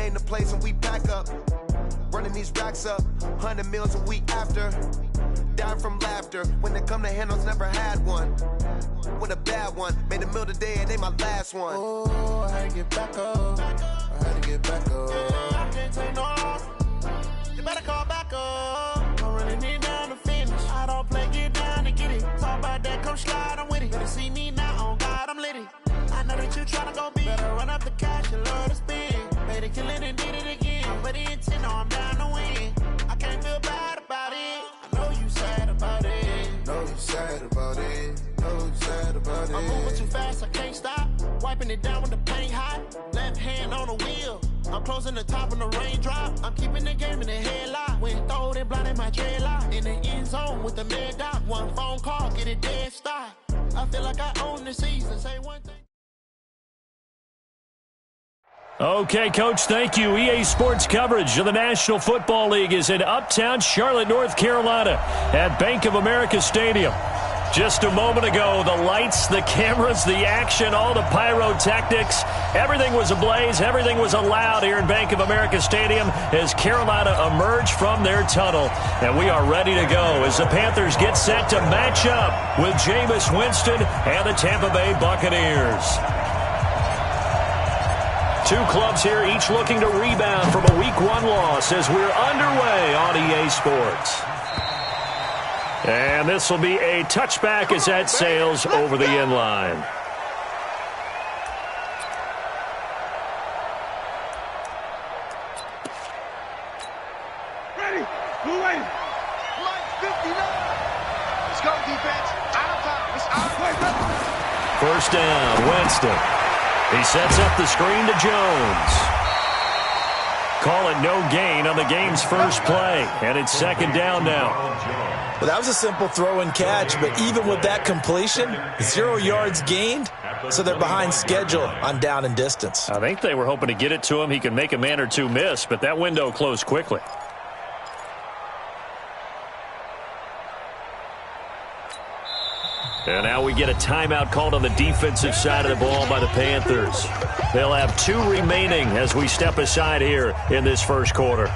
name the place and we pack up. Running these racks up, 100 meals a week after. Dying from laughter, when they come to handles, never had one. With a bad one, made a meal today and they my last one. Oh, I had to get back up, I had to get back up. I can't take no off, you better call back up. I'm running it down to finish, I don't play, get down to get it. Talk about that, come slide, I'm with it. Better see me now, on God, I'm litty. I know that you tryna go big, better run up the cash, you love to spend. Made a killing and did it again, but the intent, no, I'm down to win. I can't feel bad about it, I know you sad about it. Know you sad about it, know you sad about it. I'm moving too fast, I can't stop. Wiping it down with the paint hot. Left hand on the wheel, I'm closing the top when the raindrop. I'm keeping the game in the headlock. When throwed and blinded my dreadlock. In the end zone with the mad dot. One phone call, get it dead stop. I feel like I own the season, say one thing. Okay, Coach, thank you. EA Sports coverage of the National Football League is in uptown Charlotte, North Carolina at Bank of America Stadium. Just a moment ago, the lights, the cameras, the action, all the pyrotechnics, everything was ablaze, everything was allowed here in Bank of America Stadium as Carolina emerged from their tunnel. And we are ready to go as the Panthers get set to match up with Jameis Winston and the Tampa Bay Buccaneers. Two clubs here, each looking to rebound from a Week 1 loss as we're underway on EA Sports. And this will be a touchback as that sails over the end line. Ready, blue wave. Line 59. Let's go, defense. Out of time. It's out of play. First down, Winston. He sets up the screen to Jones. Call it no gain on the game's first play, and it's second down now. Well, that was a simple throw and catch, but even with that completion, 0 yards gained, so they're behind schedule on down and distance. I think they were hoping to get it to him. He could make a man or two miss, but that window closed quickly. And now we get a timeout called on the defensive side of the ball by the Panthers. They'll have 2 remaining as we step aside here in this first quarter.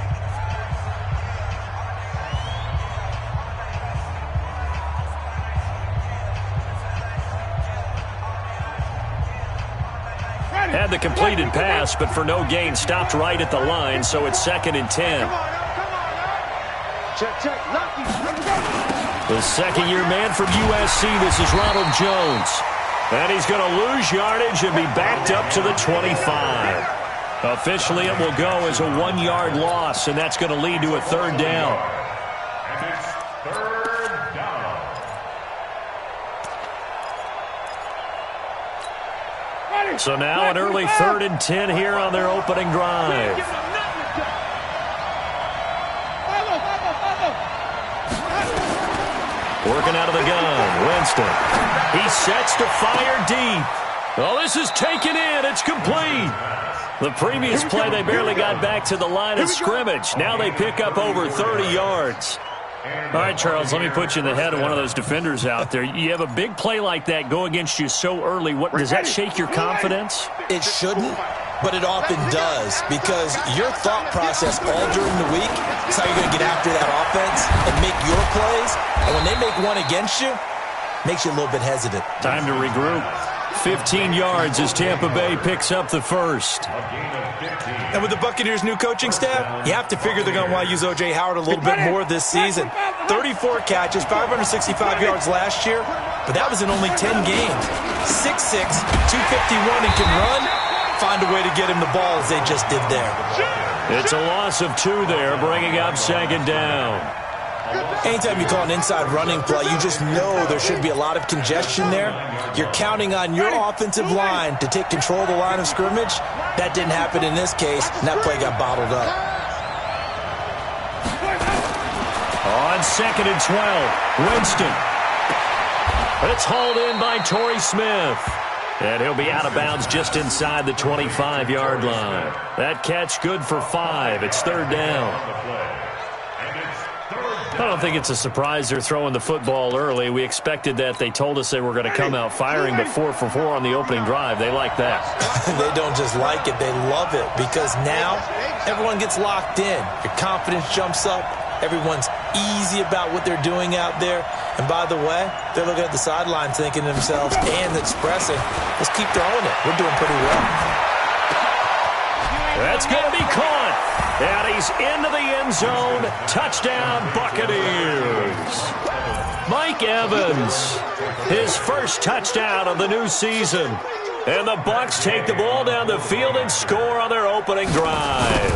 Had the completed pass, but for no gain, stopped right at the line, so it's 2nd and 10. Check. The second-year man from USC, this is Ronald Jones. And he's going to lose yardage and be backed up to the 25. Officially, it will go as a 1-yard loss, and that's going to lead to a third down. And it's third down. So now an early 3rd and 10 here on their opening drive. Working out of the gun, Winston. He sets to fire deep. Oh, this is taken in. It's complete. The previous play, they barely got back to the line of scrimmage. Now they pick up over 30 yards. All right, Charles, let me put you in the head of one of those defenders out there. You have a big play like that go against you so early. What does that shake your confidence? It shouldn't, but it often does, because your thought process all during the week is how you're going to get after that offense and make your plays. And when they make one against you, it makes you a little bit hesitant. Time to regroup. 15 yards as Tampa Bay picks up the first. And with the Buccaneers' new coaching staff, you have to figure they're going to want to use O.J. Howard a little bit more this season. 34 catches, 565 yards last year, but that was in only 10 games. 6'6", 251, and can run. Find a way to get him the ball as they just did there. It's a loss of 2 there, bringing up second down. Anytime you call an inside running play, you just know there should be a lot of congestion there. You're counting on your offensive line to take control of the line of scrimmage. That didn't happen in this case, and that play got bottled up. On 2nd and 12, Winston. It's hauled in by Torrey Smith. And he'll be out of bounds just inside the 25-yard line. That catch good for 5. It's third down. I don't think it's a surprise they're throwing the football early. We expected that. They told us they were going to come out firing, but 4 for 4 on the opening drive. They like that. They don't just like it, they love it, because now everyone gets locked in. Your confidence jumps up. Everyone's easy about what they're doing out there. And by the way, they're looking at the sideline thinking to themselves and expressing, let's keep throwing it. We're doing pretty well. That's going to be caught. And he's into the end zone. Touchdown, Buccaneers. Mike Evans, his first touchdown of the new season. And the Bucs take the ball down the field and score on their opening drive.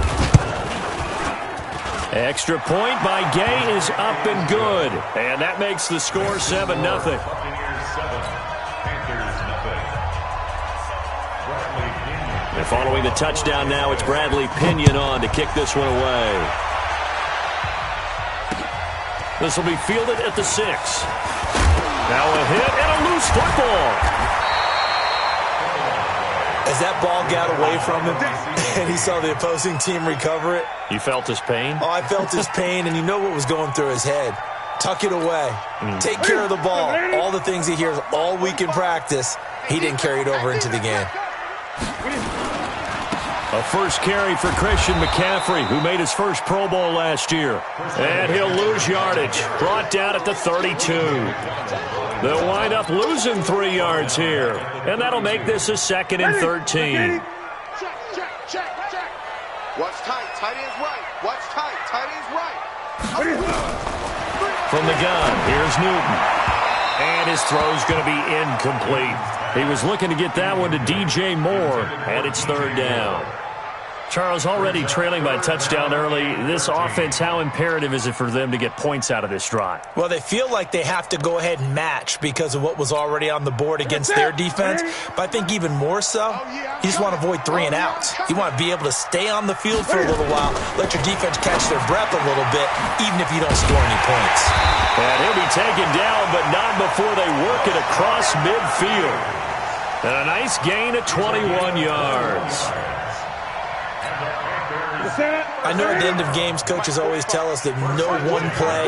Extra point by Gay is up and good. And that makes the score 7-0. And following the touchdown now, it's Bradley Pinion on to kick this one away. This will be fielded at the 6. Now a hit and a loose football. As that ball got away from him and he saw the opposing team recover it. You felt his pain? Oh, I felt his pain, and you know what was going through his head. Tuck it away. Take care of the ball. All the things he hears all week in practice, he didn't carry it over into the game. A first carry for Christian McCaffrey, who made his first Pro Bowl last year. And he'll lose yardage. Brought down at the 32. They'll wind up losing 3 yards here. And that'll make this a 2nd and 13. Check. What's tight? Tight end's right. What's tight? Tight end's right. From the gun, here's Newton. And his throw's going to be incomplete. He was looking to get that one to DJ Moore, and it's 3rd down. Charles, already trailing by a touchdown early. This offense, how imperative is it for them to get points out of this drive? Well, they feel like they have to go ahead and match because of what was already on the board against their defense. But I think even more so, you just want to avoid 3 and outs. You want to be able to stay on the field for a little while, let your defense catch their breath a little bit, even if you don't score any points. And he'll be taken down, but not before they work it across midfield. And a nice gain of 21 yards. I know at the end of games, coaches always tell us that no one play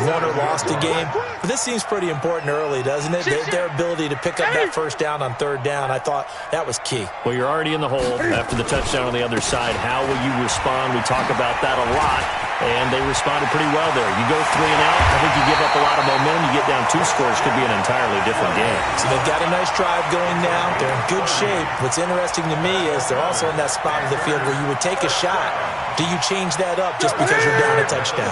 won or lost a game. But this seems pretty important early, doesn't it? Their ability to pick up that first down on 3rd down, I thought that was key. Well, you're already in the hole after the touchdown on the other side. How will you respond? We talk about that a lot, and they responded pretty well there. You go 3 and out, I think you give up a lot of momentum. You get down 2 scores, could be an entirely different game. So they've got a nice drive going now. They're in good shape. What's interesting to me is they're also in that spot of the field where you would take a shot. Do you change that up just because you're down a touchdown?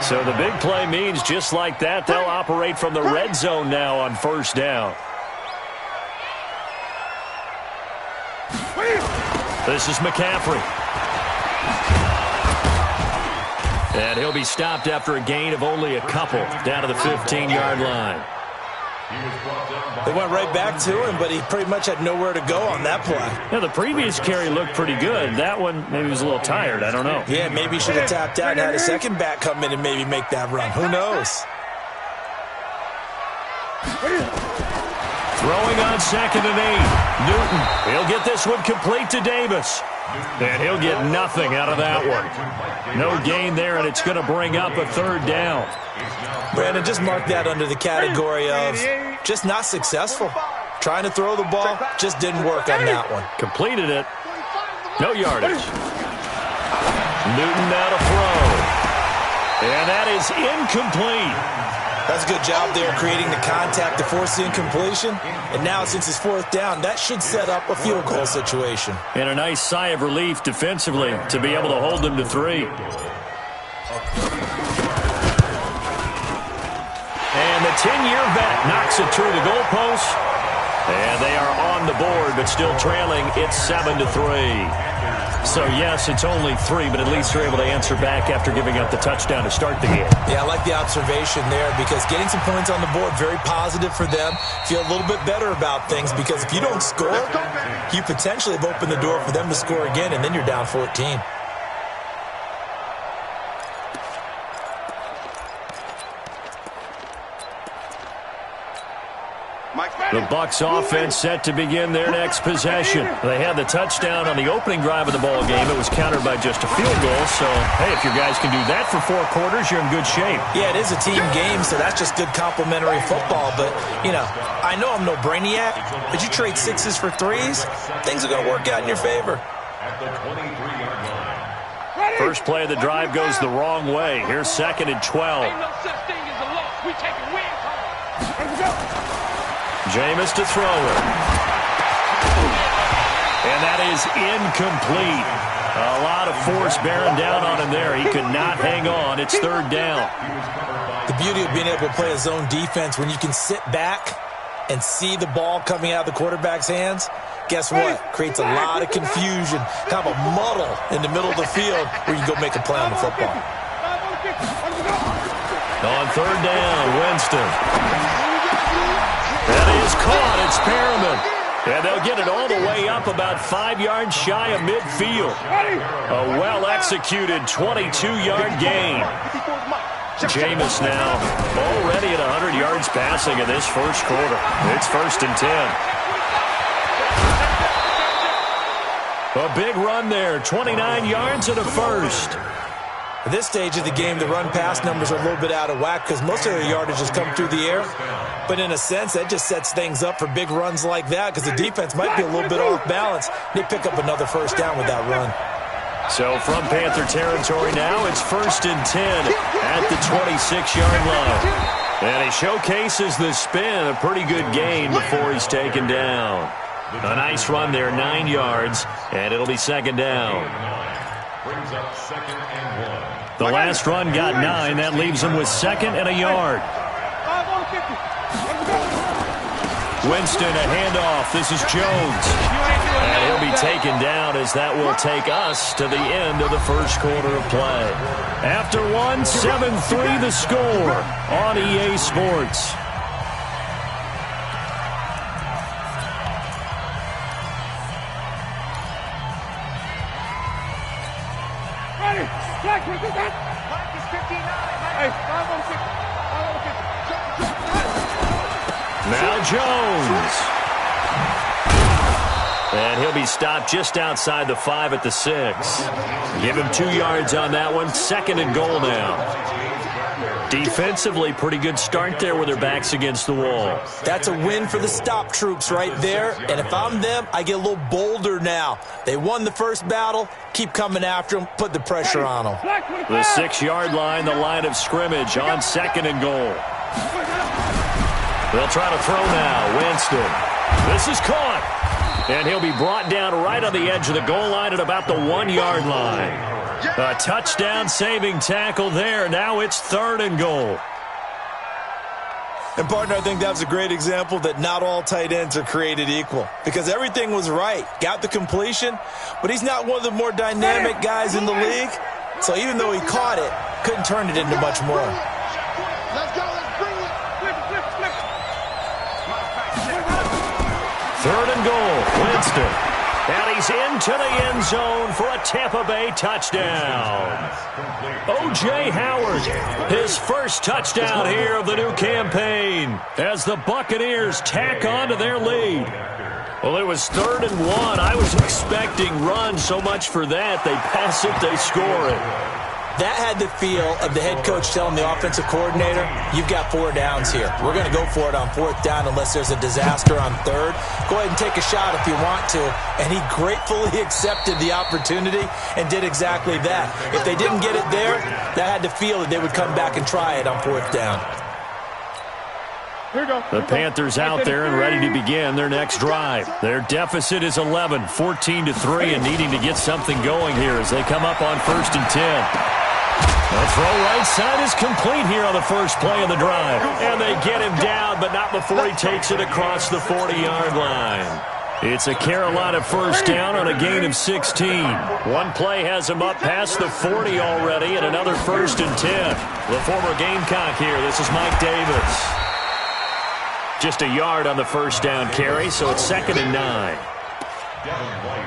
So the big play means just like that, they'll operate from the red zone now on 1st down. This is McCaffrey. And he'll be stopped after a gain of only a couple down to the 15-yard line. They went right back to him, but he pretty much had nowhere to go on that play. Yeah, the previous carry looked pretty good. That one, maybe was a little tired. I don't know. Yeah, maybe he should have tapped out and had a second back come in and maybe make that run. Who knows? Throwing on 2nd and 8. Newton, he'll get this one complete to Davis. And he'll get nothing out of that one. No gain there, and it's going to bring up a 3rd down. Brandon, just mark that under the category of just not successful. Trying to throw the ball, just didn't work on that one. Completed it. No yardage. Newton now to throw. And that is incomplete. That's a good job there creating the contact to force the incompletion. And now since it's 4th down, that should set up a field goal situation. And a nice sigh of relief defensively to be able to hold them to 3. And the 10-year vet knocks it through the goalpost. And they are on the board, but still trailing. It's 7-3. So, yes, it's only 3, but at least they're able to answer back after giving up the touchdown to start the game. Yeah, I like the observation there because getting some points on the board, very positive for them. Feel a little bit better about things because if you don't score, you potentially have opened the door for them to score again, and then you're down 14. Mike. The Bucs offense set to begin their next possession. They had the touchdown on the opening drive of the ball game. It was countered by just a field goal. So, hey, if your guys can do that for 4 quarters, you're in good shape. Yeah, it is a team game, so that's just good complimentary football. But, you know, I know I'm no brainiac, but you trade 6s for 3s, things are going to work out in your favor. At the 23-yard line. First play of the drive goes the wrong way. Here's 2nd and 12. Ain't no such thing as a loss. We take a win home. Jameis to throw it. And that is incomplete. A lot of force bearing down on him there. He could not hang on. It's 3rd down. The beauty of being able to play a zone defense, when you can sit back and see the ball coming out of the quarterback's hands, guess what? Creates a lot of confusion, kind of a muddle in the middle of the field where you can go make a play on the football. On 3rd down, Winston. That is caught. It's Perriman. And they'll get it all the way up about 5 yards shy of midfield. A well-executed 22-yard gain. Jameis now already at 100 yards passing in this first quarter. It's 1st and 10. A big run there, 29 yards and a first. At this stage of the game, the run-pass numbers are a little bit out of whack because most of their yardage has come through the air. But in a sense, that just sets things up for big runs like that because the defense might be a little bit off balance. They pick up another first down with that run. So from Panther territory now, it's 1st and 10 at the 26-yard line. And he showcases the spin, a pretty good gain before he's taken down. A nice run there, 9 yards, and it'll be 2nd down. Brings up 2nd and 1. The last run got 9. That leaves him with 2nd and a yard. Winston, a handoff. This is Jones. And he'll be taken down as that will take us to the end of the first quarter of play. After 1, 7-3 the score on EA Sports. Now Jones. And he'll be stopped just outside the 5 at the 6. Give him 2 yards on that one. 2nd and goal now. Defensively, pretty good start there with their backs against the wall. That's a win for the stop troops right there. And if I'm them, I get a little bolder now. They won the first battle. Keep coming after them. Put the pressure on them. The 6-yard line, the line of scrimmage on 2nd and goal. They'll try to throw now. Winston. This is caught. And he'll be brought down right on the edge of the goal line at about the 1-yard line. A touchdown-saving tackle there. Now it's 3rd and goal. And, partner, I think that was a great example that not all tight ends are created equal. Because everything was right. Got the completion, but he's not one of the more dynamic guys in the league. So even though he caught it, couldn't turn it into much more. Let's go. Let's bring it. Flip. 3rd and goal. Winston. And he's into the end zone for a Tampa Bay touchdown. O.J. Howard, his first touchdown here of the new campaign as the Buccaneers tack on to their lead. Well, it was 3rd and 1. I was expecting run so much for that. They pass it, they score it. That had the feel of the head coach telling the offensive coordinator, you've got 4 downs here. We're going to go for it on 4th down unless there's a disaster on 3rd. Go ahead and take a shot if you want to. And he gratefully accepted the opportunity and did exactly that. If they didn't get it there, that had the feel that they would come back and try it on 4th down. The Panthers out there and ready to begin their next drive. Their deficit is 11, 14-3, and needing to get something going here as they come up on 1st and 10. The throw right side is complete here on the first play of the drive. And they get him down, but not before he takes it across the 40-yard line. It's a Carolina first down on a gain of 16. One play has him up past the 40 already, and another 1st and 10. The former Gamecock here. This is Mike Davis. Just a yard on the first down carry, so it's 2nd and 9.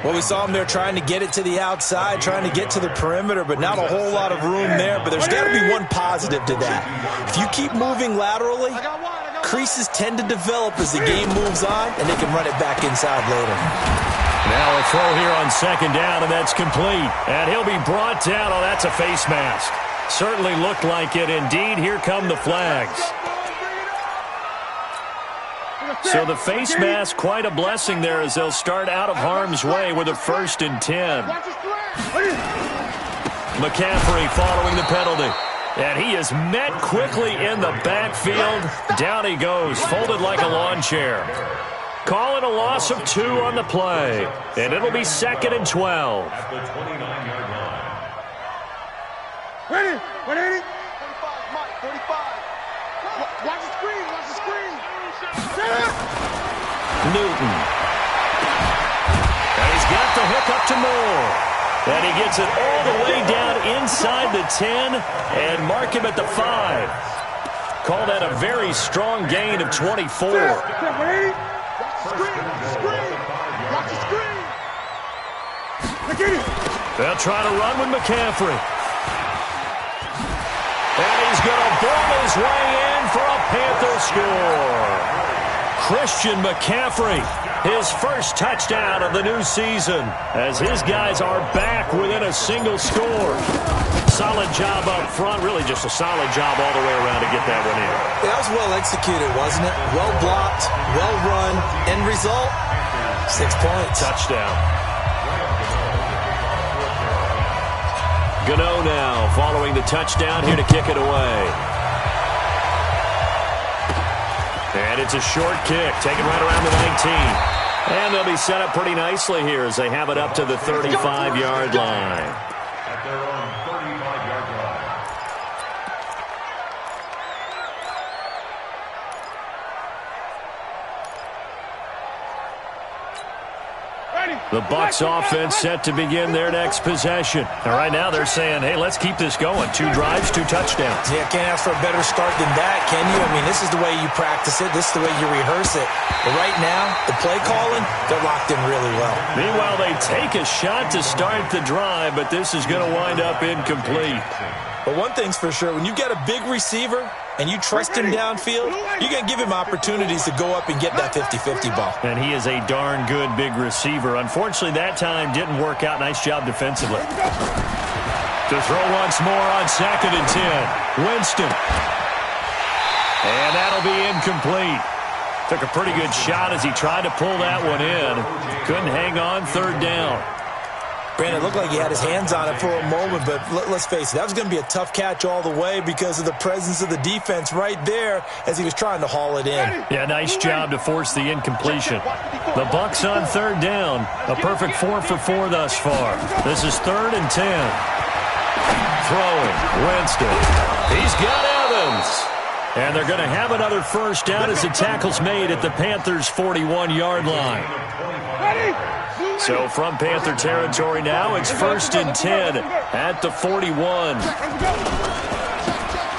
Well, we saw him there trying to get it to the outside, trying to get to the perimeter, but not a whole lot of room there. But there's got to be one positive to that. If you keep moving laterally, creases tend to develop as the game moves on, and they can run it back inside later. Now a throw here on second down, and that's complete. And he'll be brought down. Oh, that's a face mask. Certainly looked like it. Indeed, here come the flags. So the face mask, quite a blessing there as they'll start out of harm's way with a 1st and 10. McCaffrey following the penalty. And he is met quickly in the backfield. Down he goes, folded like a lawn chair. Calling a loss of 2 on the play. And it'll be 2nd and 12. At the 29-yard line. Ready? 35, Mike, 35. Watch the screen, watch the screen. Newton. And he's got the hook up to Moore. And he gets it all the way down inside the 10 and mark him at the 5. Call that a very strong gain of 24. Ready? Watch the screen. They'll try to run with McCaffrey. And he's going to ball his way in for a Panther score. Christian McCaffrey, his first touchdown of the new season, as his guys are back within a single score. Solid job up front, really just a solid job all the way around to get that one in. That was well executed, wasn't it? Well blocked, well run. End result, 6 points. Touchdown. Gano now following the touchdown here to kick it away. And it's a short kick, taken right around the 19. And they'll be set up pretty nicely here as they have it up to the 35-yard line. At their own 35-yard line. The Bucs offense set to begin their next possession. And right now they're saying, hey, let's keep this going. 2 drives, 2 touchdowns. Yeah, can't ask for a better start than that, can you? I mean, this is the way you practice it. This is the way you rehearse it. But right now, the play calling, they're locked in really well. Meanwhile, they take a shot to start the drive, but this is going to wind up incomplete. But one thing's for sure, when you got a big receiver and you trust him downfield, you're going to give him opportunities to go up and get that 50-50 ball. And he is a darn good big receiver. Unfortunately, that time didn't work out. Nice job defensively. To throw once more on 2nd and 10. Winston. And that'll be incomplete. Took a pretty good shot as he tried to pull that one in. Couldn't hang on 3rd down. Brandon, it looked like he had his hands on it for a moment, but let's face it, that was going to be a tough catch all the way because of the presence of the defense right there as he was trying to haul it in. Yeah, nice job to force the incompletion. The Bucs on 3rd down. A perfect 4 for 4 thus far. This is 3rd and 10. Throwing. Winston. He's got Evans. And they're going to have another 1st down as the tackle's made at the Panthers' 41-yard line. So from Panther territory now, it's 1st and 10 at the 41.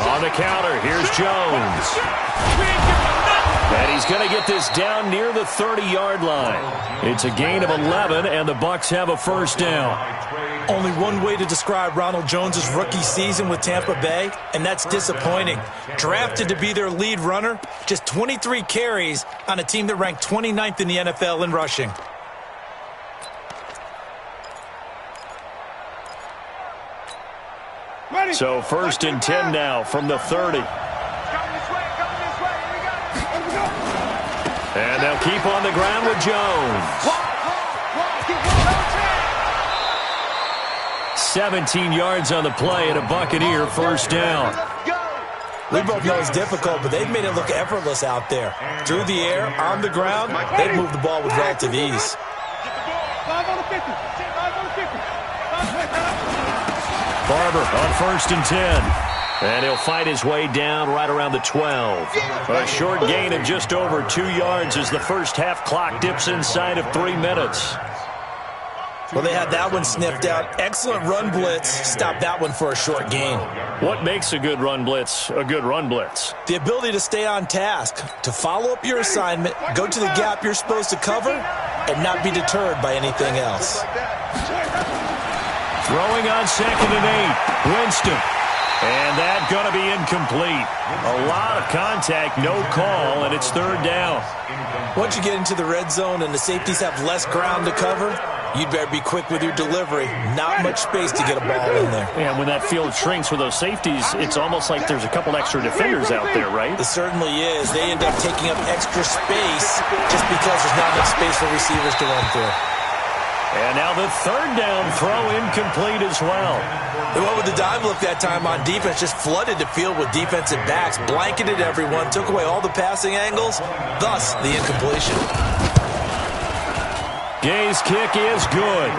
On the counter, here's Jones. And he's going to get this down near the 30-yard line. It's a gain of 11, and the Bucs have a 1st down. Only one way to describe Ronald Jones' rookie season with Tampa Bay, and that's disappointing. Drafted to be their lead runner, just 23 carries on a team that ranked 29th in the NFL in rushing. So 1st and 10 now from the 30. And they'll keep on the ground with Jones. 17 yards on the play and a Buccaneer 1st down. We both know it's difficult, but they've made it look effortless out there. Through the air, on the ground, they've moved the ball with relative ease. Barber on 1st and 10. And he'll fight his way down right around the 12. A short gain of just over 2 yards as the first half clock dips inside of 3 minutes. Well, they had that one sniffed out. Excellent run blitz. Stopped that one for a short gain. What makes a good run blitz a good run blitz? The ability to stay on task, to follow up your assignment, go to the gap you're supposed to cover, and not be deterred by anything else. Throwing on 2nd and 8. Winston. And that's going to be incomplete. A lot of contact, no call, and it's third down. Once you get into the red zone and the safeties have less ground to cover, you'd better be quick with your delivery. Not much space to get a ball in there. And when that field shrinks with those safeties, it's almost like there's a couple extra defenders out there, right? It certainly is. They end up taking up extra space just because there's not enough space for receivers to run through. And now the third down throw incomplete as well. They went with the dime look that time on defense, just flooded the field with defensive backs, blanketed everyone, took away all the passing angles, thus the incompletion. Gay's kick is good.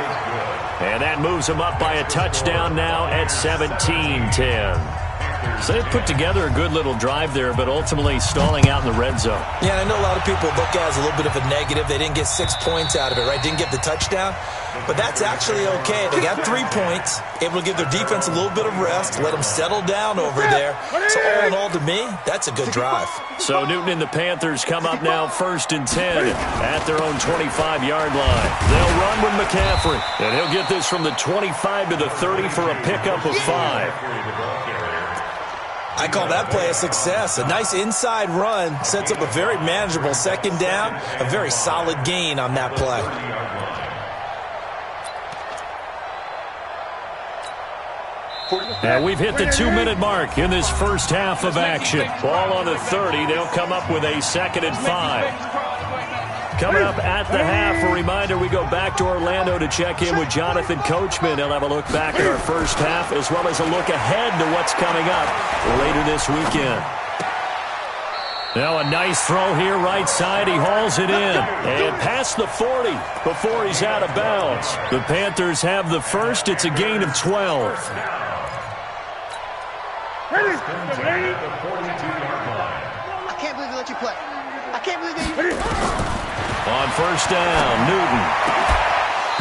And that moves him up by a touchdown now at 17-10. So they put together a good little drive there, but ultimately stalling out in the red zone. Yeah, I know a lot of people look at it as a little bit of a negative. They didn't get 6 points out of it, right? Didn't get the touchdown. But that's actually okay. They got 3 points, able to give their defense a little bit of rest, let them settle down over there. So all in all, to me, that's a good drive. So Newton and the Panthers come up now 1st and 10 at their own 25-yard line. They'll run with McCaffrey, and he'll get this from the 25 to the 30 for a pickup of 5. I call that play a success. A nice inside run sets up a very manageable second down, a very solid gain on that play. And we've hit the 2-minute mark in this first half of action. Ball on the 30. They'll come up with a 2nd and 5. Coming up at the half, a reminder, we go back to Orlando to check in with Jonathan Coachman. He'll have a look back at our first half as well as a look ahead to what's coming up later this weekend. Now a nice throw here right side. He hauls it in and past the 40 before he's out of bounds. The Panthers have the first. It's a gain of 12. I can't believe they let you play. I can't believe they... On first down, Newton.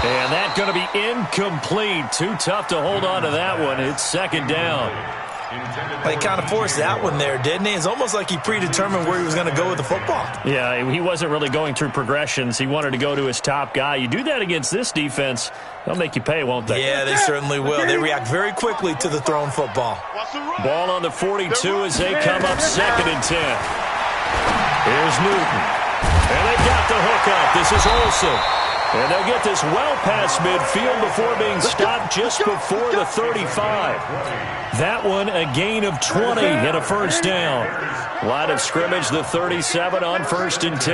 And that's going to be incomplete. Too tough to hold on to that one. It's 2nd down. He kind of forced that one there, didn't he? It's almost like he predetermined where he was going to go with the football. Yeah, he wasn't really going through progressions. He wanted to go to his top guy. You do that against this defense, they'll make you pay, won't they? Yeah, they certainly will. They react very quickly to the thrown football. Ball on the 42 as they come up 2nd and 10. Here's Newton. And they've got the hook up. This is Olsen. And they'll get this well past midfield before being stopped just before the 35. That one a gain of 20 and a first down. Line of scrimmage, the 37 on 1st and 10.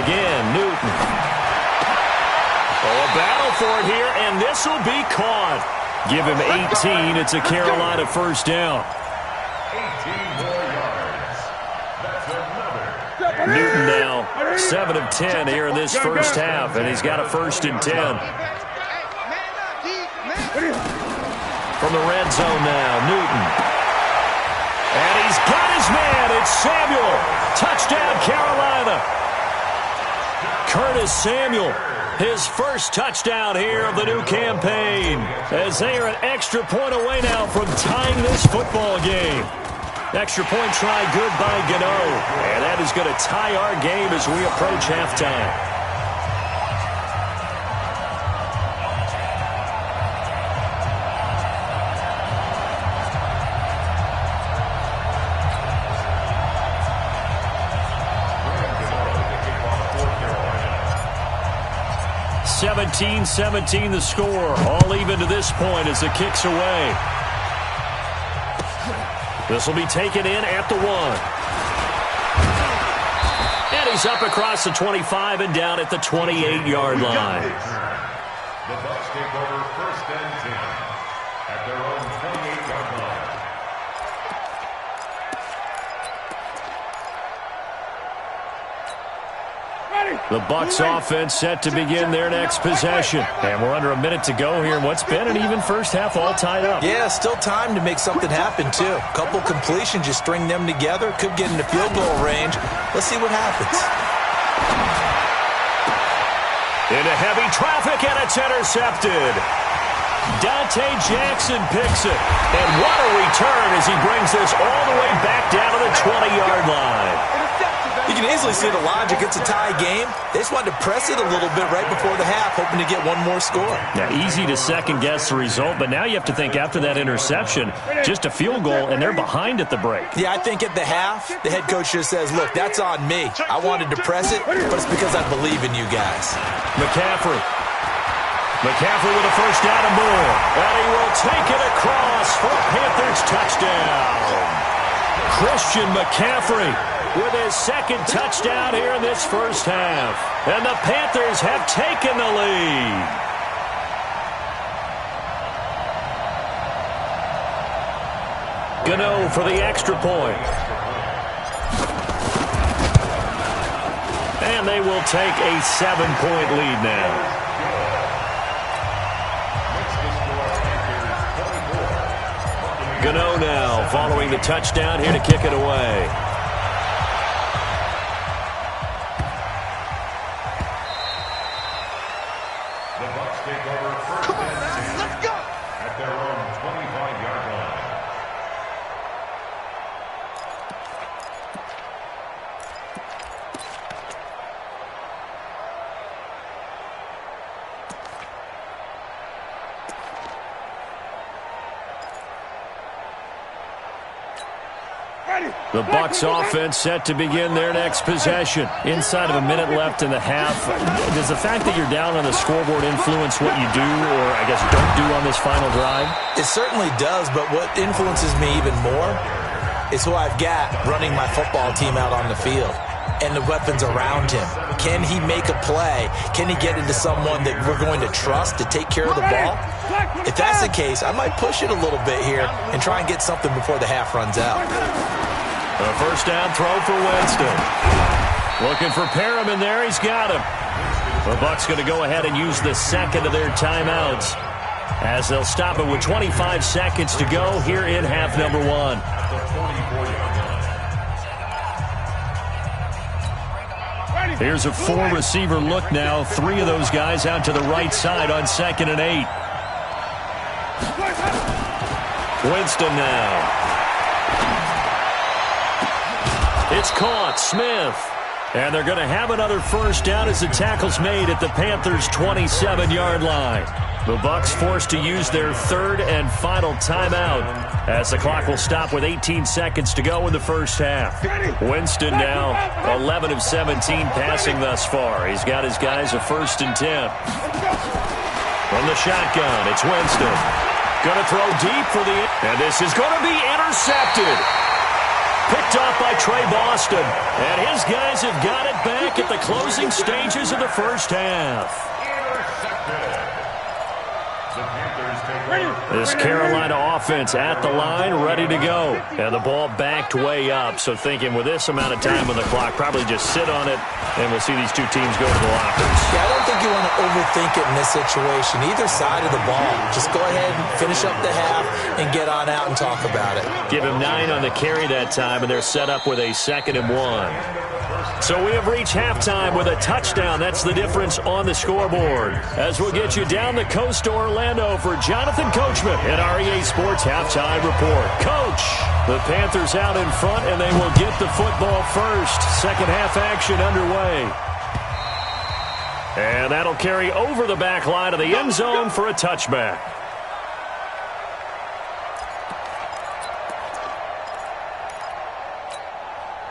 Again, Newton. Oh, a battle for it here, and this will be caught. Give him 18. It's a Carolina first down. 18 more yards. That's another. Newton now 7 of 10 here in this first half, and he's got a 1st and 10. From the red zone now, Newton. And he's got his man. It's Samuel. Touchdown, Carolina. Curtis Samuel, his first touchdown here of the new campaign, as they are an extra point away now from tying this football game. Extra point try good by Gano. And that is going to tie our game as we approach halftime. Carolina. 17-17 the score. All even to this point as the kick's away. This will be taken in at the 1. And he's up across the 25 and down at the 28-yard line. The Bucs take over 1st and 10 at their own 28-yard line. The Bucs offense set to begin their next possession. And we're under a minute to go here in what's been an even first half, all tied up. Yeah, still time to make something happen, too. A couple completions, you string them together, could get into field goal range. Let's see what happens. Into heavy traffic, and it's intercepted. Dante Jackson picks it. And what a return as he brings this all the way back down to the 20-yard line. You can easily see the logic. It's a tie game. They just wanted to press it a little bit right before the half, hoping to get one more score. Yeah, easy to second-guess the result, but now you have to think after that interception, just a field goal, and they're behind at the break. Yeah, I think at the half, the head coach just says, look, that's on me. I wanted to press it, but it's because I believe in you guys. McCaffrey with a first down and more. And he will take it across for a Panthers touchdown. Christian McCaffrey with his second touchdown here in this first half. And the Panthers have taken the lead. Gano for the extra point. And they will take a 7-point lead now. Gano now following the touchdown here to kick it away. The Bucs take over first and 10. Let's go. At their own 25-yard line. The Bucs offense set to begin their next possession. Inside of a minute left in the half. Does the fact that you're down on the scoreboard influence what you do or, I guess, don't do on this final drive? It certainly does, but what influences me even more is who I've got running my football team out on the field and the weapons around him. Can he make a play? Can he get into someone that we're going to trust to take care of the ball? If that's the case, I might push it a little bit here and try and get something before the half runs out. A first down throw for Winston. Looking for Parham in there. He's got him. The Bucs going to go ahead and use the second of their timeouts as they'll stop it with 25 seconds to go here in half number one. Here's a four-receiver look now. Three of those guys out to the right side on 2nd and 8. Winston now. It's caught. Smith. And they're going to have another first down as the tackle's made at the Panthers' 27-yard line. The Bucs forced to use their third and final timeout as the clock will stop with 18 seconds to go in the first half. Winston now 11 of 17 passing thus far. He's got his guys a 1st and 10. From the shotgun, it's Winston. Going to throw deep for the... And this is going to be intercepted. Picked off by Trey Boston. And his guys have got it back at the closing stages of the first half. This Carolina offense at the line, ready to go. And the ball backed way up. So thinking with this amount of time on the clock, probably just sit on it, and we'll see these two teams go to the lockers. Yeah, I don't think you want to overthink it in this situation. Either side of the ball. Just go ahead and finish up the half and get on out and talk about it. Give him 9 on the carry that time, and they're set up with a 2nd and 1. So we have reached halftime with a touchdown. That's the difference on the scoreboard. As we'll get you down the coast to Orlando for Jonathan Coachman in our EA Sports Halftime Report. Coach, the Panthers out in front, and they will get the football first. Second half action underway. And that'll carry over the back line of the end zone for a touchback.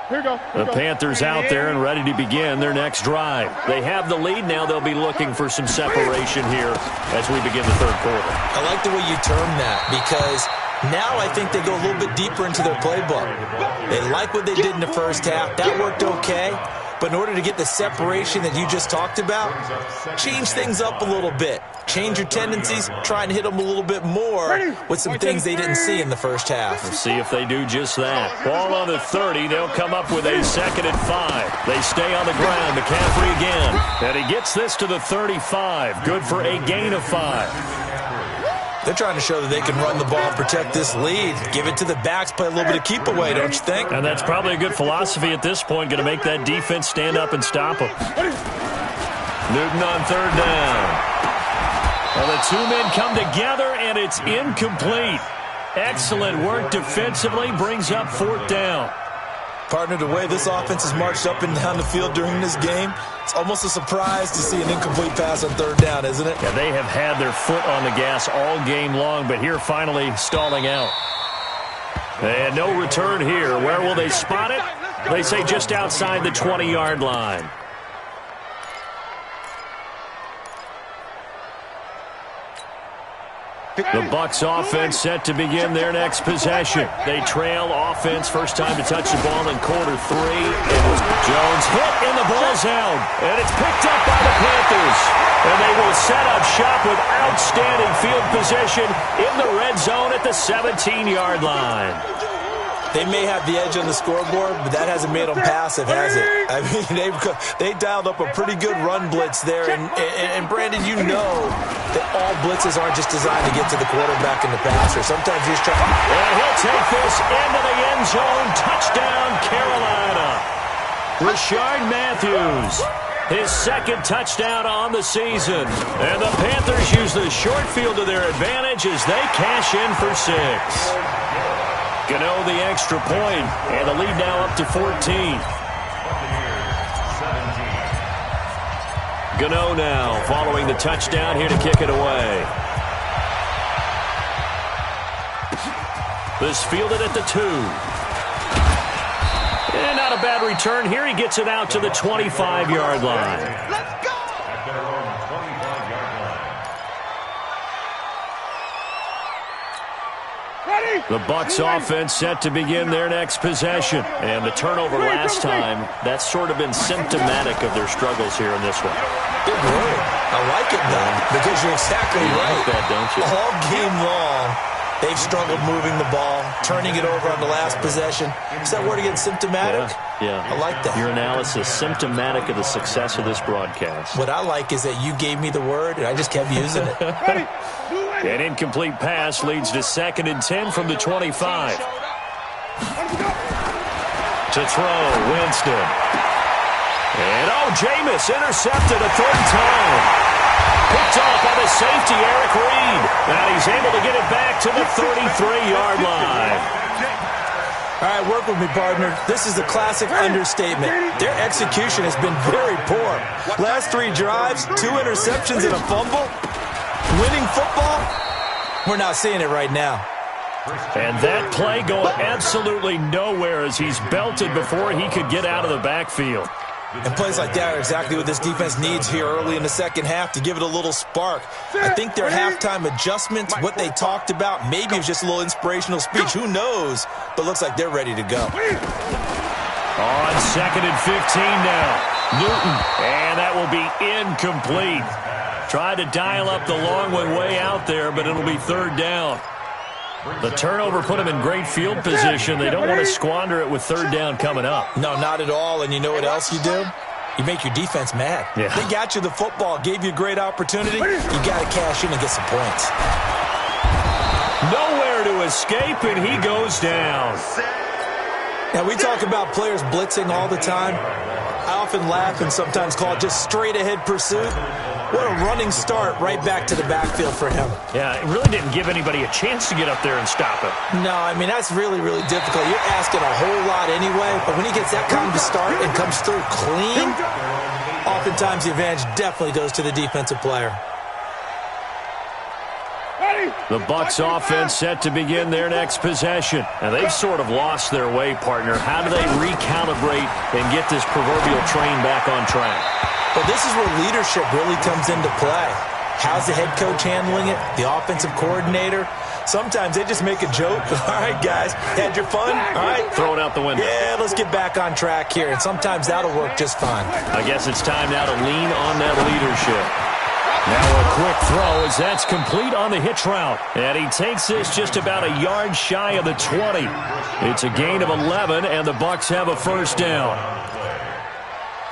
The Panthers out there and ready to begin their next drive. They have the lead now. They'll be looking for some separation here as we begin the third quarter. I like the way you term that because now I think they go a little bit deeper into their playbook. They like what they did in the first half. That worked okay. But in order to get the separation that you just talked about, change things up a little bit. Change your tendencies, try and hit them a little bit more with some things they didn't see in the first half. We'll see if they do just that. Ball on the 30. They'll come up with a 2nd and 5. They stay on the ground. McCaffrey again. And he gets this to the 35. Good for a gain of 5. They're trying to show that they can run the ball and protect this lead. Give it to the backs, play a little bit of keep away, don't you think? And that's probably a good philosophy at this point. Going to make that defense stand up and stop them. Newton on 3rd down. Well, the two men come together, and it's incomplete. Excellent work defensively. Brings up 4th down. Partner, the way this offense has marched up and down the field during this game, it's almost a surprise to see an incomplete pass on third down, isn't it? Yeah, they have had their foot on the gas all game long, but here finally stalling out. And no return here. Where will they spot it? They say just outside the 20-yard line. The Bucs offense set to begin their next possession. They trail offense, first time to touch the ball in quarter 3. Jones hit and the ball's out. And it's picked up by the Panthers. And they will set up shop with outstanding field position in the red zone at the 17-yard line. They may have the edge on the scoreboard, but that hasn't made them passive, has it? I mean, they dialed up a pretty good run blitz there. And Brandon, you know that all blitzes aren't just designed to get to the quarterback and the passer. Sometimes he's trying. And he'll take this into the end zone. Touchdown, Carolina. Rashard Matthews, his second touchdown on the season. And the Panthers use the short field to their advantage as they cash in for 6. Gano the extra point, and the lead now up to 14. Gano now following the touchdown here to kick it away. This fielded at the 2. And not a bad return here. He gets it out to the 25-yard line. Let's go! At their own 25-yard line. The Bucs offense set to begin their next possession. And the turnover last time, that's sort of been symptomatic of their struggles here in this one. Good word. I like it, though, because you're exactly right. You like that, don't you? All game long, they've struggled moving the ball, turning it over on the last possession. Is that word again, symptomatic? Yeah. I like that. Your analysis, symptomatic of the success of this broadcast. What I like is that you gave me the word, and I just kept using it. An incomplete pass leads to 2nd and 10 from the 25. To throw, Winston. And, Jameis intercepted a third time. Picked off by the safety, Eric Reed. And he's able to get it back to the 33-yard line. All right, work with me, partner. This is a classic understatement. Their execution has been very poor. Last 3 drives, 2 interceptions and a fumble. Winning football, we're not seeing it right now. And that play going absolutely nowhere as he's belted before he could get out of the backfield. And plays like that are exactly what this defense needs here early in the second half to give it a little spark. I think their halftime adjustments, what they talked about, maybe it was just a little inspirational speech. Who knows? But looks like they're ready to go. On 2nd and 15 now. Newton. And that will be incomplete. Tried to dial up the long one way out there, but it'll be 3rd down. The turnover put them in great field position. They don't want to squander it with 3rd down coming up. No, not at all. And you know what else you do? You make your defense mad. Yeah. They got you the football, gave you a great opportunity. You got to cash in and get some points. Nowhere to escape, and he goes down. Now, we talk about players blitzing all the time. I often laugh and sometimes call it just straight-ahead pursuit. What a running start right back to the backfield for him. Yeah, it really didn't give anybody a chance to get up there and stop him. No, I mean, that's really, really difficult. You're asking a whole lot anyway, but when he gets that kind of a start and comes through clean, oftentimes the advantage definitely goes to the defensive player. The Bucs offense set to begin their next possession. And they've sort of lost their way, partner. How do they recalibrate and get this proverbial train back on track? Well, this is where leadership really comes into play. How's the head coach handling it? The offensive coordinator? Sometimes they just make a joke. All right, guys, had your fun? All right. Throw it out the window. Yeah, let's get back on track here. And sometimes that'll work just fine. I guess it's time now to lean on that leadership. Now a quick throw as that's complete on the hitch route. And he takes this just about a yard shy of the 20. It's a gain of 11, and the Bucs have a 1st down.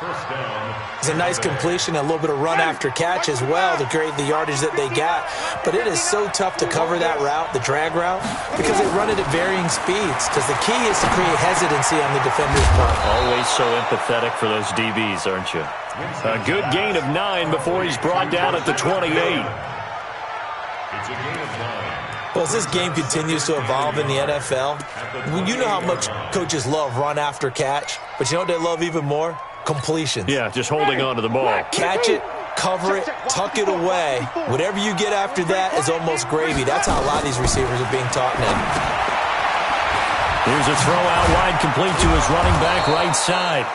First down. It's a nice completion, a little bit of run after catch as well to create the yardage that they got. But it is so tough to cover that route, the drag route, because they run it at varying speeds. Because the key is to create hesitancy on the defender's part. Always so empathetic for those DBs, aren't you? A good gain of 9 before he's brought down at the 28. It's a gain of 9. Well, as this game continues to evolve in the NFL, you know how much coaches love run after catch, but you know what they love even more? Completions. Yeah, just holding on to the ball. Catch it, cover it, tuck it away. Whatever you get after that is almost gravy. That's how a lot of these receivers are being taught now. Here's a throw out wide, complete to his running back right side.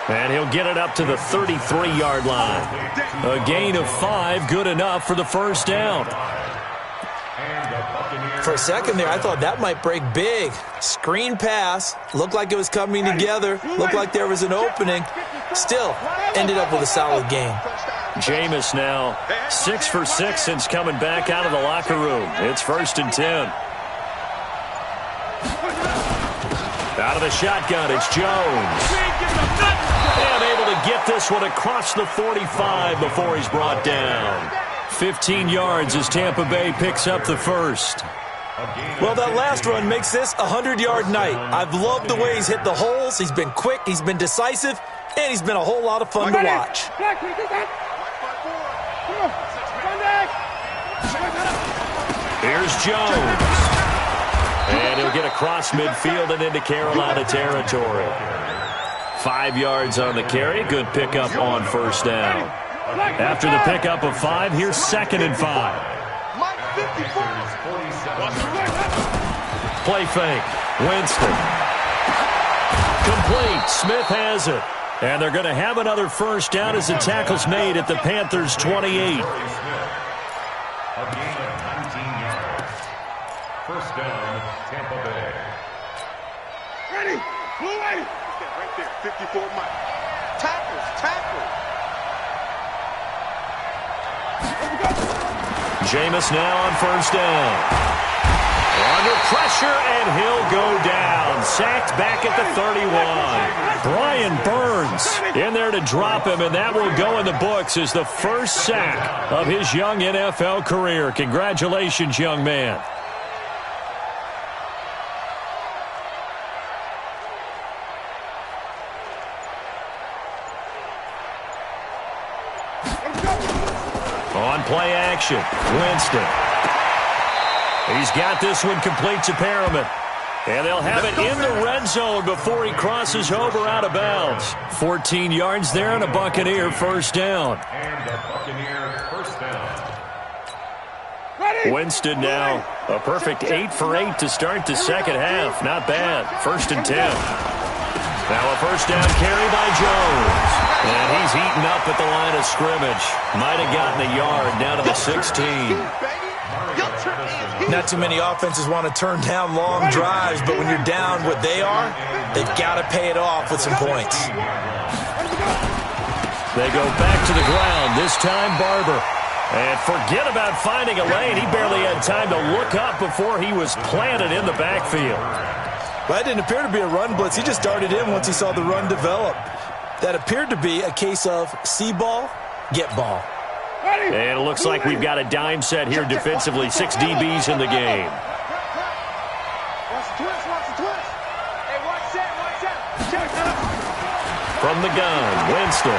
And he'll get it up to the 33-yard line. A gain of 5, good enough for the first down. For a second there, I thought that might break big. Screen pass, looked like it was coming together, looked like there was an opening. Still, ended up with a solid game. Jameis now 6 for 6 since coming back out of the locker room. It's 1st and 10. Out of the shotgun, it's Jones. And able to get this one across the 45 before he's brought down. 15 yards as Tampa Bay picks up the first. Well, that last run makes this a 100-yard night. I've loved the way he's hit the holes. He's been quick, he's been decisive, and he's been a whole lot of fun to watch. Here's Jones. And he'll get across midfield and into Carolina territory. 5 yards on the carry. Good pickup on first down. After the pickup of 5, here's 2nd and 5. Play fake. Winston. Complete. Smith has it. And they're going to have another first down as the tackle's made at the Panthers' 28. First down, Tampa Bay. Ready? Blue ready. Right there, 54 Mike. Tackles. Jameis now on first down. Under pressure, and he'll go down. Sacked back at the 31. Brian Burns in there to drop him, and that will go in the books as the first sack of his young NFL career. Congratulations, young man. On play action, Winston. He's got this one complete to Perriman. And they'll have it in the red zone before he crosses over out of bounds. 14 yards there and a Buccaneer first down. And a Buccaneer first down. Winston now a perfect 8 for 8 to start the second half. Not bad. 1st and 10. Now a first down carry by Jones. And he's eaten up at the line of scrimmage. Might have gotten a yard down to the 16. Not too many offenses want to turn down long drives, but when you're down what they are, they've got to pay it off with some points. They go back to the ground, this time Barber. And forget about finding a lane. He barely had time to look up before he was planted in the backfield. Well, that didn't appear to be a run blitz. He just darted in once he saw the run develop. That appeared to be a case of see ball, get ball. And it looks like we've got a dime set here defensively. 6 DBs in the game. From the gun, Winston.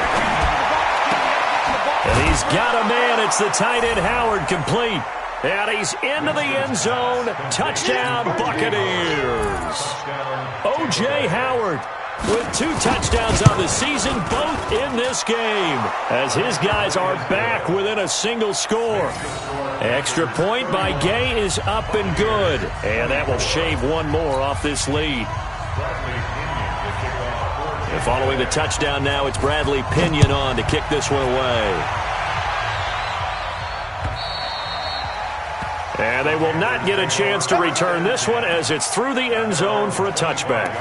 And he's got a man. It's the tight end, Howard, complete. And he's into the end zone. Touchdown, Buccaneers. O.J. Howard with 2 touchdowns on the season, both in this game, as his guys are back within a single score. Extra point by Gay is up and good, and that will shave one more off this lead. And following the touchdown now, it's Bradley Pinion on to kick this one away. And they will not get a chance to return this one as it's through the end zone for a touchback.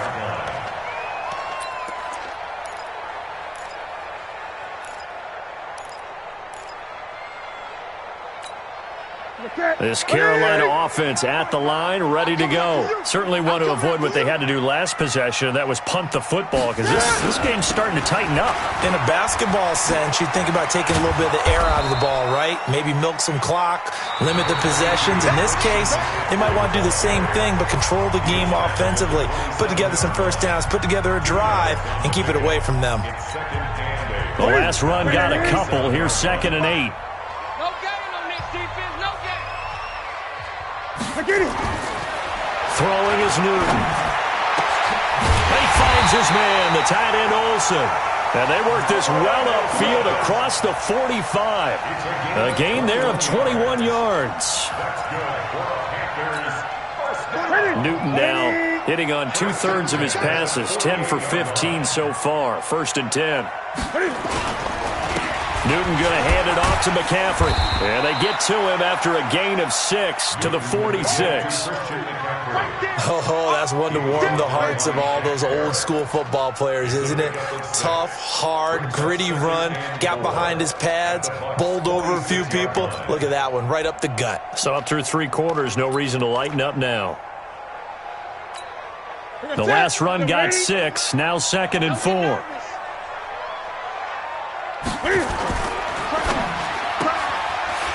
This Carolina offense at the line, ready to go. Certainly want to avoid what they had to do last possession, and that was punt the football, because this game's starting to tighten up. In a basketball sense, you'd think about taking a little bit of the air out of the ball, right? Maybe milk some clock, limit the possessions. In this case, they might want to do the same thing, but control the game offensively. Put together some first downs, put together a drive, and keep it away from them. The last run got a couple. Here's 2nd and 8. Throwing is Newton. He finds his man, the tight end Olsen. And they work this well upfield across the 45. A gain there of 21 yards. Newton now hitting on 2/3 of his passes, 10 for 15 so far. 1st and 10. Newton going to hand it off to McCaffrey. And they get to him after a gain of 6 to the 46. Oh, that's one to warm the hearts of all those old school football players, isn't it? Tough, hard, gritty run. Got behind his pads, bowled over a few people. Look at that one, right up the gut. So up through 3 quarters, no reason to lighten up now. The last run got 6, now 2nd and 4.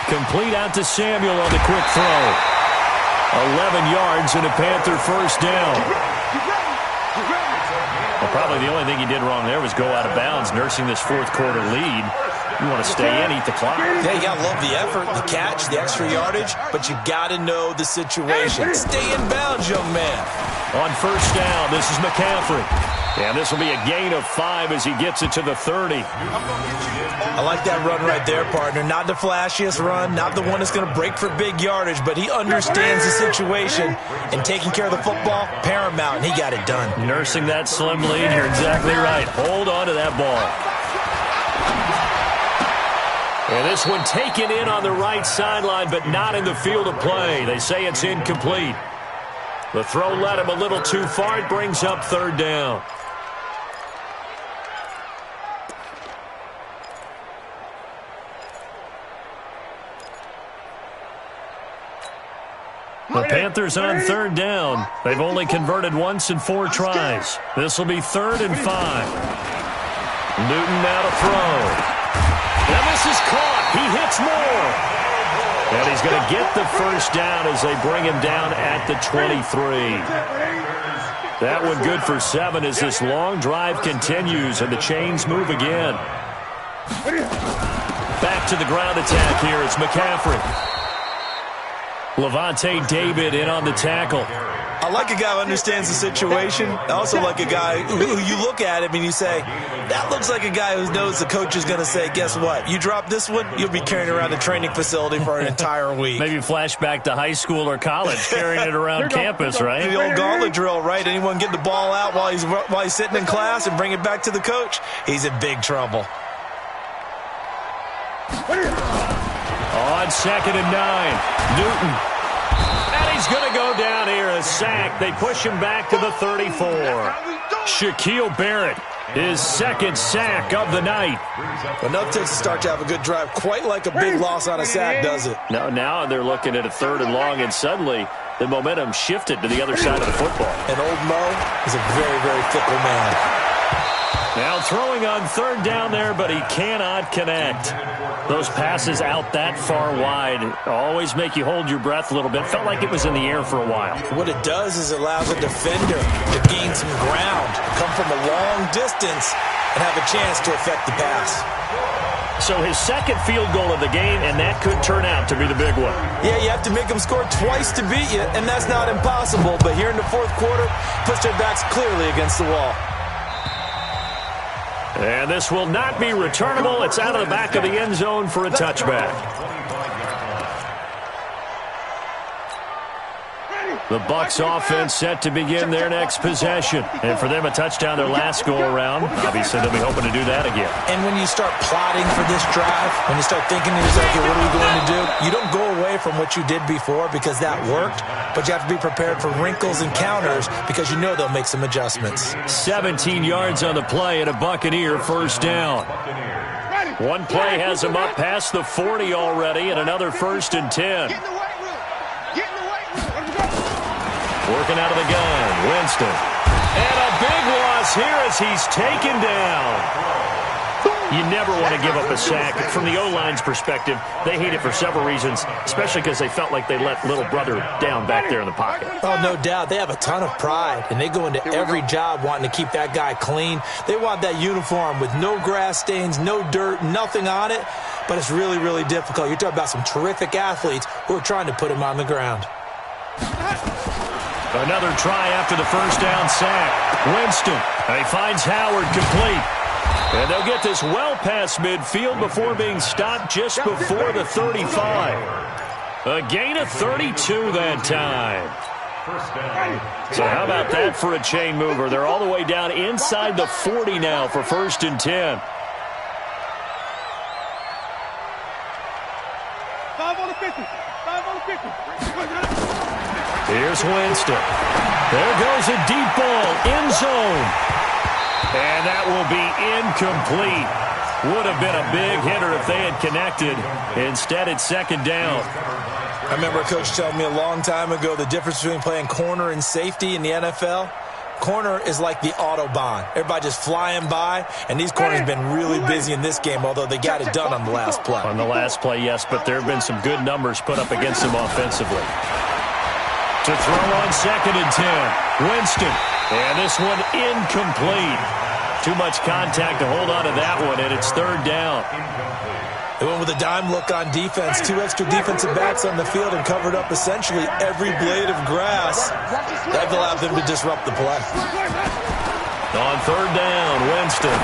Complete out to Samuel on the quick throw. 11 yards and a Panther 1st down. Well, probably the only thing he did wrong there was go out of bounds, nursing this 4th quarter lead. You want to stay in, eat the clock. Yeah, you got to love the effort, the catch, the extra yardage, but you got to know the situation. Stay in bounds, young man. On 1st down, this is McCaffrey. And this will be a gain of 5 as he gets it to the 30. I like that run right there, partner. Not the flashiest run, not the one that's going to break for big yardage, but he understands the situation, and taking care of the football, paramount, and he got it done. Nursing that slim lead, you're exactly right. Hold on to that ball. And this one taken in on the right sideline, but not in the field of play. They say it's incomplete. The throw led him a little too far. It brings up 3rd down. The Panthers on 3rd down. They've only converted once in 4 tries. This will be 3rd and 5. Newton now to throw. And this is caught. He hits more. And he's going to get the 1st down as they bring him down at the 23. That one good for 7 as this long drive continues and the chains move again. Back to the ground attack here. It's McCaffrey. Levante David in on the tackle. I like a guy who understands the situation. I also like a guy who you look at him and you say, that looks like a guy who knows the coach is going to say, guess what? You drop this one, you'll be carrying around the training facility for an entire week. Maybe flashback to high school or college, carrying it around campus, right? The old gauntlet drill, right? Anyone get the ball out while he's sitting in class and bring it back to the coach? He's in big trouble. On 2nd and 9, Newton. And he's going to go down here, a sack. They push him back to the 34. Shaquille Barrett, his 2nd sack of the night. Enough to start to have a good drive. Quite like a big loss on a sack, does it? No, now they're looking at a 3rd and long, and suddenly the momentum shifted to the other side of the football. And old Mo is a very, very fickle man. Now throwing on 3rd down there, but he cannot connect. Those passes out that far wide always make you hold your breath a little bit. Felt like it was in the air for a while. What it does is it allows a defender to gain some ground, come from a long distance, and have a chance to affect the pass. So his 2nd field goal of the game, and that could turn out to be the big one. Yeah, you have to make them score twice to beat you, and that's not impossible. But here in the 4th quarter, puts their backs clearly against the wall. And this will not be returnable. It's out of the back of the end zone for a touchback. The Bucs offense set to begin their next possession. And for them, a touchdown their last go-around. Obviously, they'll be hoping to do that again. And when you start plotting for this drive, when you start thinking to yourself, okay, what are we going to do? You don't go away from what you did before because that worked, but you have to be prepared for wrinkles and counters because you know they'll make some adjustments. 17 yards on the play and a Buccaneer 1st down. One play has him up past the 40 already and another 1st and 10. Working out of the gun, Winston. And a big loss here as he's taken down. You never want to give up a sack. From the O-line's perspective, they hate it for several reasons, especially because they felt like they let little brother down back there in the pocket. Oh, no doubt. They have a ton of pride, and they go into every job wanting to keep that guy clean. They want that uniform with no grass stains, no dirt, nothing on it, but it's really, really difficult. You're talking about some terrific athletes who are trying to put him on the ground. Another try after the first down sack. Winston. He finds Howard complete. And they'll get this well past midfield before being stopped just before the 35. A gain of 32 that time. So how about that for a chain mover? They're all the way down inside the 40 now for 1st and 10. 5 on the 50. 5 on the 50. Here's Winston. There goes a deep ball, end zone. And that will be incomplete. Would have been a big hitter if they had connected. Instead, it's 2nd down. I remember a coach telling me a long time ago the difference between playing corner and safety in the NFL. Corner is like the Autobahn. Everybody just flying by, and these corners have been really busy in this game, although they got it done on the last play. On the last play, yes, but there have been some good numbers put up against them offensively. To throw on 2nd and 10. Winston. And this one incomplete. Too much contact to hold on to that one, and it's 3rd down. They went with a dime look on defense. 2 extra defensive backs on the field and covered up essentially every blade of grass. That allowed them to disrupt the play. On 3rd down, Winston.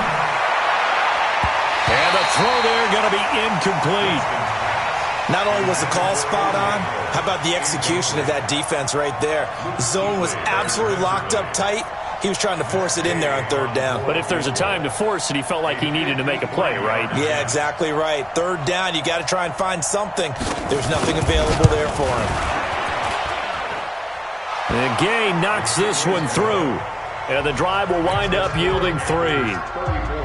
And the throw there going to be incomplete. Not only was the call spot on, how about the execution of that defense right there? The zone was absolutely locked up tight. He was trying to force it in there on 3rd down. But if there's a time to force it, he felt like he needed to make a play, right? Yeah, exactly right. 3rd down, you got to try and find something. There's nothing available there for him. And Gay knocks this one through. And the drive will wind up yielding 3.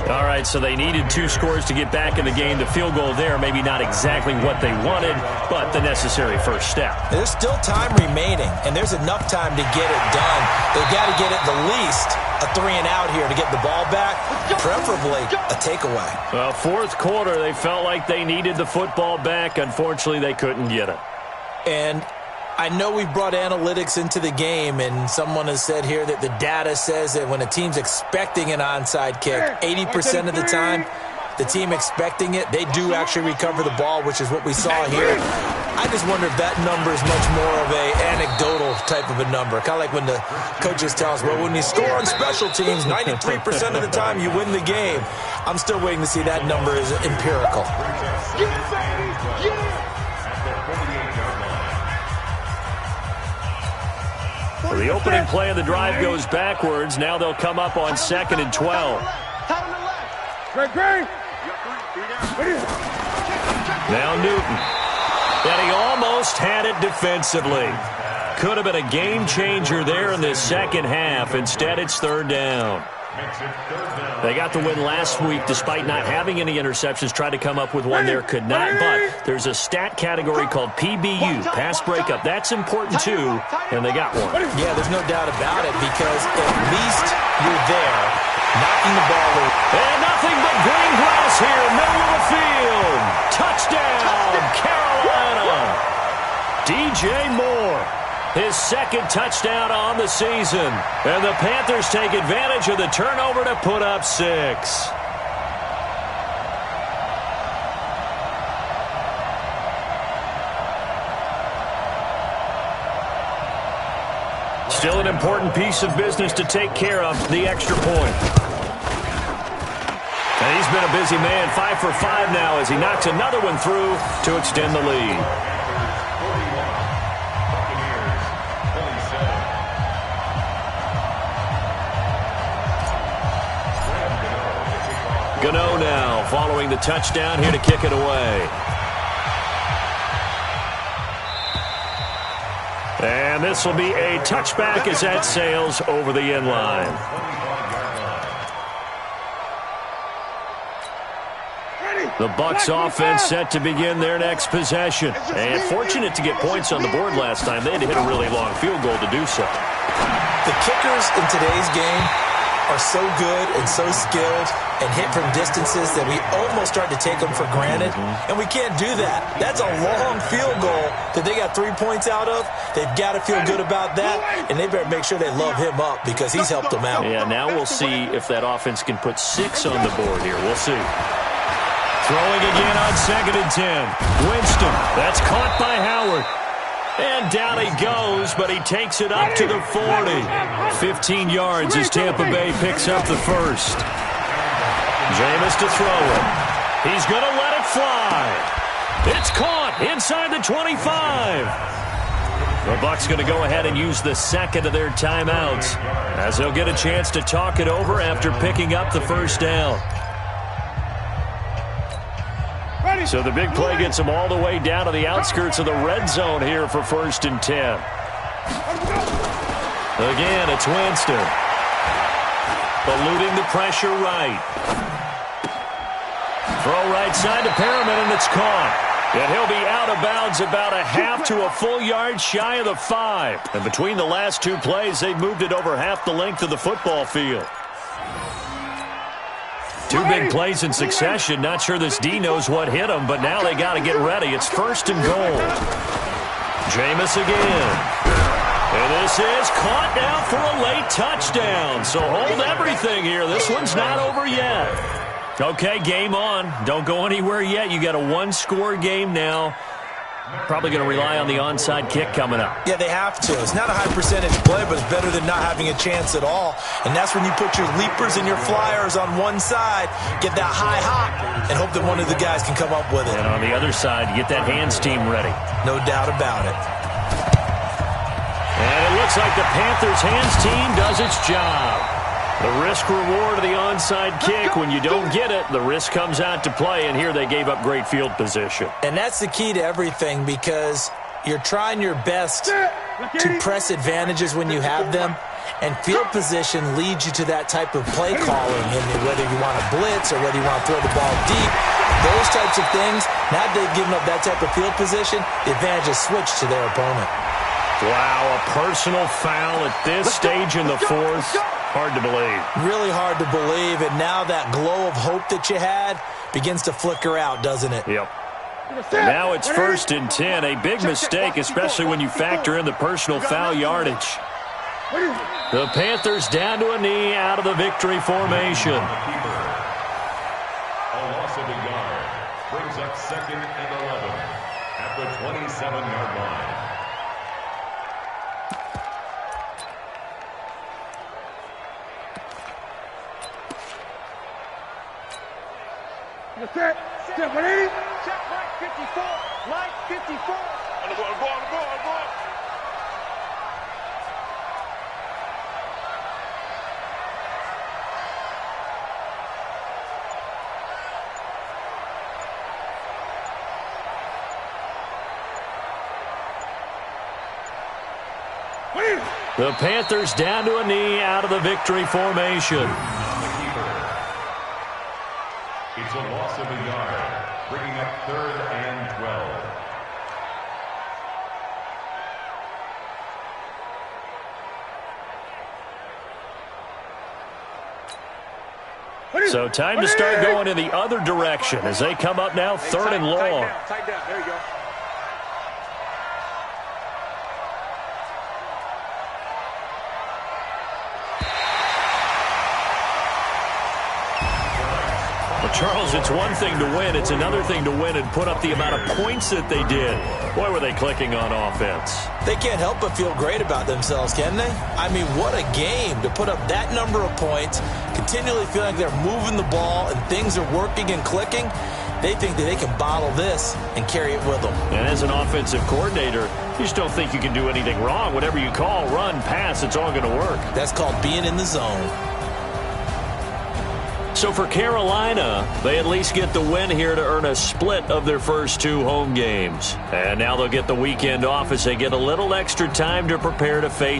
All right, so they needed 2 scores to get back in the game. The field goal there, maybe not exactly what they wanted, but the necessary first step. There's still time remaining, and there's enough time to get it done. They've got to get at the least a 3-and-out here to get the ball back, preferably a takeaway. Well, 4th quarter, they felt like they needed the football back. Unfortunately, they couldn't get it. And I know we brought analytics into the game, and someone has said here that the data says that when a team's expecting an onside kick, 80% of the time, the team expecting it, they do actually recover the ball, which is what we saw here. I just wonder if that number is much more of a anecdotal type of a number. Kind of like when the coaches tell us, well, when you score on special teams, 93% of the time you win the game. I'm still waiting to see that number is empirical. Well, the opening play of the drive goes backwards. Now they'll come up on 2nd and 12. Now Newton. And he almost had it defensively. Could have been a game changer there in this second half. Instead, it's 3rd down. They got the win last week despite not having any interceptions. Tried to come up with one there, could not. But there's a stat category called PBU, pass breakup. That's important too, and they got one. Yeah, there's no doubt about it because at least you're there, knocking the ball away. And nothing but green grass here, middle of the field. Touchdown, Carolina. DJ Moore. His 2nd touchdown on the season. And the Panthers take advantage of the turnover to put up 6. Still an important piece of business to take care of, the extra point. And he's been a busy man, 5 for 5 now as he knocks another one through to extend the lead. Gano now following the touchdown here to kick it away. And this will be a touchback as that sails over the end line. The Bucs offense set to begin their next possession. And fortunate to get points on the board last time. They had to hit a really long field goal to do so. The kickers in today's game are so good and so skilled and hit from distances that we almost start to take them for granted. And we can't do that. That's a long field goal that they got 3 points out of. They've got to feel good about that, and they better make sure they love him up because he's helped them out. Yeah, now we'll see if that offense can put 6 on the board here. We'll see. Throwing again on 2nd and 10. Winston. That's caught by Howard. And down he goes, but he takes it up to the 40. 15 yards as Tampa Bay picks up the first. Jameis to throw it. He's going to let it fly. It's caught inside the 25. The Bucs going to go ahead and use the second of their timeouts as they'll get a chance to talk it over after picking up the first down. So the big play gets them all the way down to the outskirts of the red zone here for 1st and 10. Again, it's Winston. Eluding the pressure right. Throw right side to Perriman, and it's caught. And he'll be out of bounds about a half to a full yard shy of the 5. And between the last two plays, they've moved it over half the length of the football field. Two big plays in succession. Not sure this D knows what hit him, but now they got to get ready. It's 1st and goal. Jameis again. And this is caught now for a late touchdown. So hold everything here. This one's not over yet. Okay, game on. Don't go anywhere yet. You got a one-score game now. Probably going to rely on the onside kick coming up. Yeah, they have to. It's not a high percentage play, but it's better than not having a chance at all. And that's when you put your leapers and your flyers on one side, get that high hop, and hope that one of the guys can come up with it. And on the other side, you get that hands team ready. No doubt about it. And it looks like the Panthers' hands team does its job. The risk-reward of the onside kick, when you don't get it, the risk comes out to play, and here they gave up great field position. And that's the key to everything, because you're trying your best to press advantages when you have them, and field position leads you to that type of play calling, and whether you want to blitz or whether you want to throw the ball deep, those types of things. Now they've given up that type of field position, the advantage is switched to their opponent. Wow, a personal foul at this stage in the fourth. Hard to believe. Really hard to believe, and now that glow of hope that you had begins to flicker out, doesn't it? Yep. And now it's 1st and 10. A big mistake, especially when you factor in the personal foul yardage. The Panthers down to a knee out of the victory formation. A loss of a yard brings up 2nd and 11 at the 27-yard line. Set 180. Set line 54. Line 54. On the board. The Panthers down to a knee out of the victory formation. It's a loss of a yard, bringing up 3rd and 12. So time to start going in the other direction as they come up now 3rd and long. Tight down. There you go. Charles, it's one thing to win. It's another thing to win and put up the amount of points that they did. Boy, were they clicking on offense. They can't help but feel great about themselves, can they? I mean, what a game to put up that number of points, continually feeling like they're moving the ball and things are working and clicking. They think that they can bottle this and carry it with them. And as an offensive coordinator, you just don't think you can do anything wrong. Whatever you call, run, pass, it's all going to work. That's called being in the zone. So for Carolina, they at least get the win here to earn a split of their first 2 home games. And now they'll get the weekend off as they get a little extra time to prepare to face